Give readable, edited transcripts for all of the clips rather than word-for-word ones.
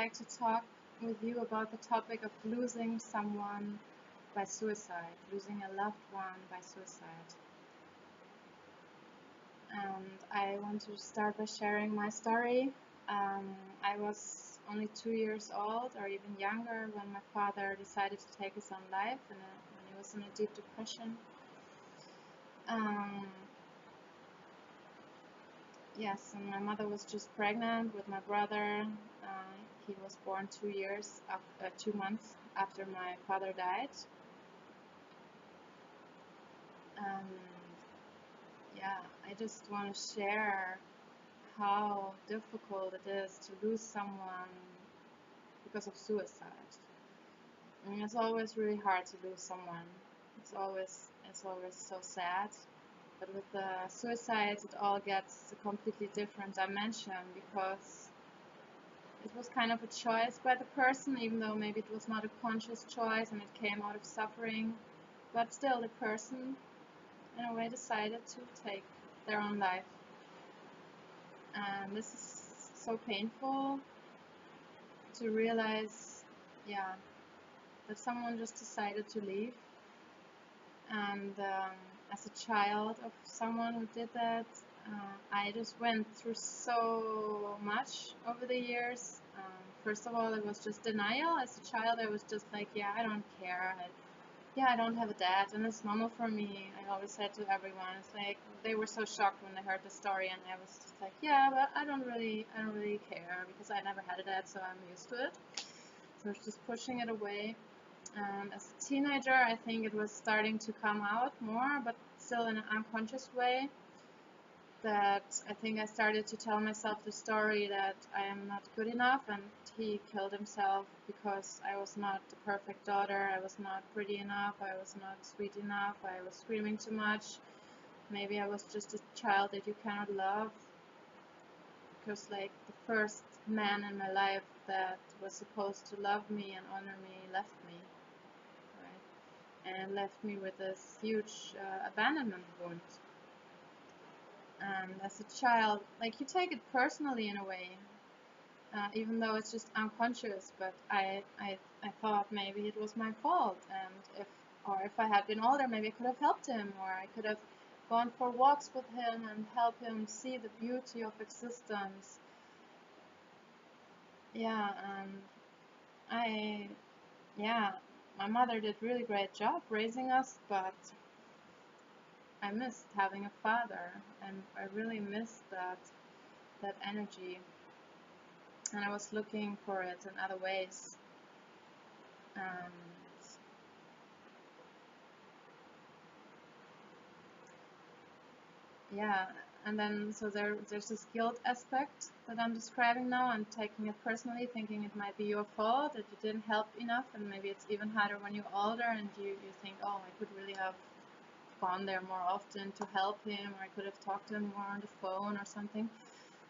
like to talk with you about the topic of losing someone by suicide, losing a loved one by suicide. And I want to start by sharing my story. I was only 2 years old or even younger when my father decided to take his own life when he was in a deep depression. Yes, and my mother was just pregnant with my brother. He was born 2 months after my father died. Yeah, I just want to share how difficult it is to lose someone because of suicide. I mean, it's always really hard to lose someone. It's always so sad. But with the suicides, it all gets a completely different dimension because it was kind of a choice by the person, even though maybe it was not a conscious choice and it came out of suffering. But still, the person, in a way, decided to take their own life. And this is so painful to realize, yeah, that someone just decided to leave. And as a child of someone who did that, I just went through so much over the years. First of all, it was just denial. As a child, I was just like, yeah, I don't care. I don't have a dad, and it's normal for me. I always said to everyone, it's like they were so shocked when they heard the story, and I was just like, yeah, but I don't really care because I never had a dad, so I'm used to it. So I was just pushing it away. As a teenager, I think it was starting to come out more, but still in an unconscious way. That I think I started to tell myself the story that I am not good enough, and he killed himself because I was not the perfect daughter, I was not pretty enough, I was not sweet enough, I was screaming too much. Maybe I was just a child that you cannot love, because like the first man in my life that was supposed to love me and honor me left me, right? And left me with this huge abandonment wound. And as a child, like, you take it personally in a way, even though it's just unconscious. But I thought maybe it was my fault, and if I had been older, maybe I could have helped him, or I could have gone for walks with him and helped him see the beauty of existence. Yeah, yeah, my mother did really great job raising us, but I missed having a father, and I really missed that energy. And I was looking for it in other ways. And yeah, and then so there's this guilt aspect that I'm describing now. I'm taking it personally, thinking it might be your fault, that you didn't help enough, and maybe it's even harder when you're older and you think, oh, I could really have gone there more often to help him, or I could have talked to him more on the phone or something.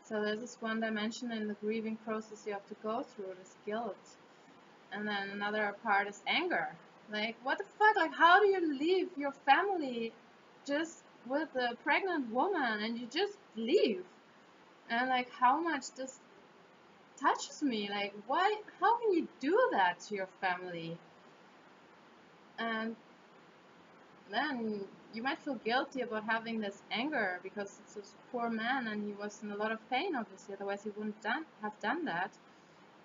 So there's this one dimension in the grieving process you have to go through, this guilt. And then another part is anger. Like, what the fuck? Like, how do you leave your family just with a pregnant woman and you just leave? And like, how much this touches me. Like, why? How can you do that to your family? And then you might feel guilty about having this anger because it's this poor man and he was in a lot of pain, obviously. Otherwise, he wouldn't have done that.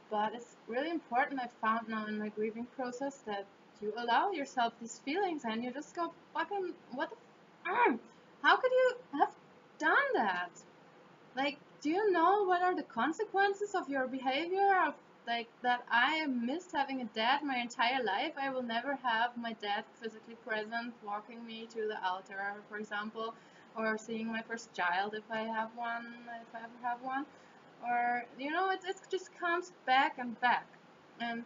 But it's really important, I found now in my grieving process, that you allow yourself these feelings and you just go, fucking, what the how could you have done that? Like, do you know what are the consequences of your behavior? Of like that I missed having a dad my entire life. I will never have my dad physically present, walking me to the altar, for example, or seeing my first child if I have one, if I ever have one. Or, it just comes back and back. And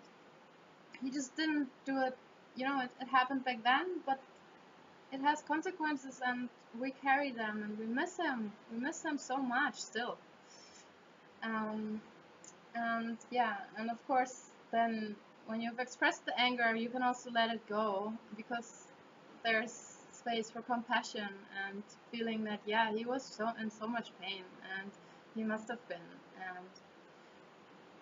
he just didn't do it, it happened back then, but it has consequences and we carry them and we miss him. We miss him so much still. Um, and yeah, and of course, then when you've expressed the anger, you can also let it go because there's space for compassion and feeling that, yeah, he was in so much pain and he must have been.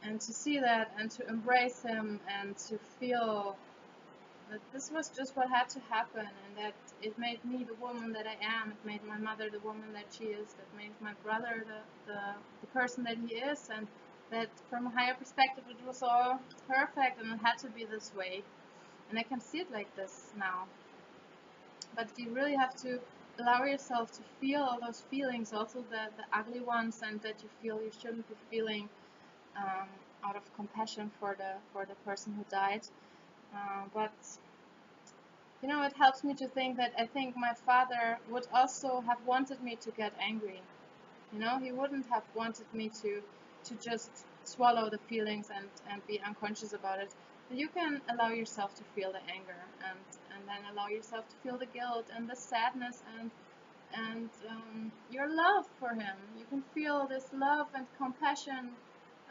and to see that and to embrace him and to feel that this was just what had to happen, and that it made me the woman that I am. It made my mother the woman that she is. That made my brother the person that he is, and that from a higher perspective it was all perfect and it had to be this way. And I can see it like this now. But you really have to allow yourself to feel all those feelings, also the ugly ones, and that you feel you shouldn't be feeling, um, out of compassion for the person who died. But you know, it helps me to think that I think my father would also have wanted me to get angry. You know, he wouldn't have wanted me to just swallow the feelings and be unconscious about it. But you can allow yourself to feel the anger, and then allow yourself to feel the guilt and the sadness and your love for him. You can feel this love and compassion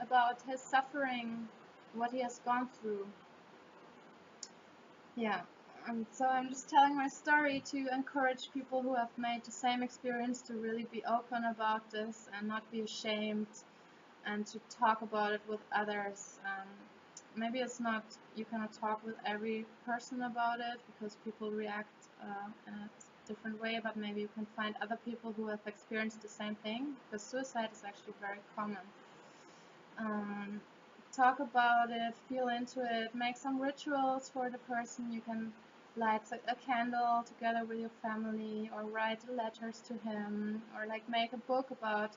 about his suffering, what he has gone through. Yeah. So I'm just telling my story to encourage people who have made the same experience to really be open about this and not be ashamed, and to talk about it with others. Maybe it's not, you cannot talk with every person about it because people react in a different way, but maybe you can find other people who have experienced the same thing, because suicide is actually very common. Um, Talk about it, feel into it, make some rituals for the person. You can light a candle together with your family, or write letters to him, or like make a book about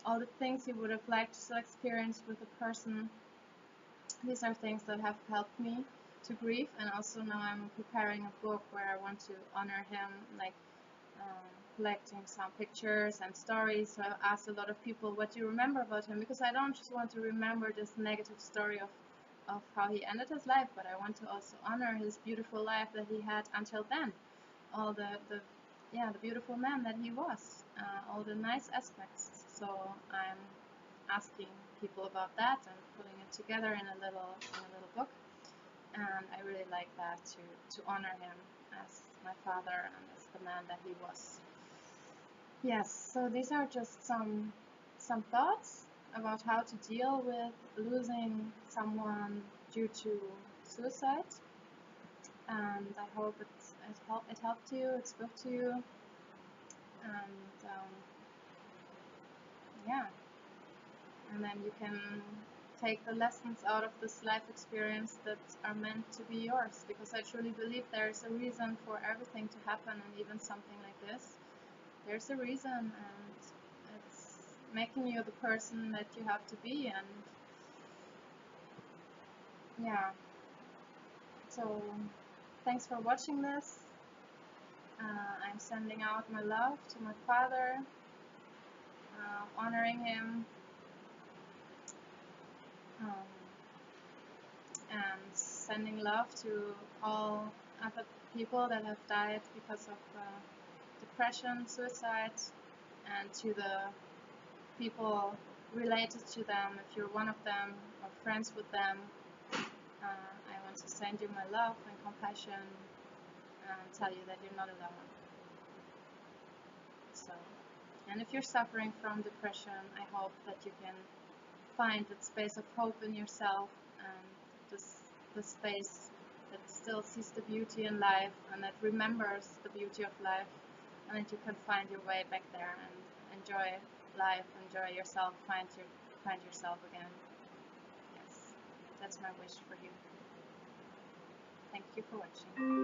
all the things you would have liked to experience with the person. These are things that have helped me to grieve, and also now I'm preparing a book where I want to honor him, like collecting some pictures and stories. So I asked a lot of people, what do you remember about him? Because I don't just want to remember this negative story of how he ended his life, but I want to also honor his beautiful life that he had until then. All the beautiful man that he was, all the nice aspects. So I'm asking people about that and putting it together in a little book. And I really like that, to honor him as my father and as the man that he was. Yes, so these are just some thoughts about how to deal with losing someone due to suicide, and I hope it helped you, it spoke to you, and yeah, and then you can take the lessons out of this life experience that are meant to be yours, because I truly believe there's a reason for everything to happen, and even something like this. There's a reason, and it's making you the person that you have to be. And yeah, so thanks for watching this. I'm sending out my love to my father, honoring him, um, and sending love to all other people that have died because of depression, suicide, and to the people related to them, if you're one of them or friends with them. I want to send you my love and compassion and tell you that you're not alone. So, and if you're suffering from depression, I hope that you can find that space of hope in yourself, and the space that still sees the beauty in life and that remembers the beauty of life, and that you can find your way back there and enjoy life, enjoy yourself, find yourself again. Yes, that's my wish for you. Thank you for watching.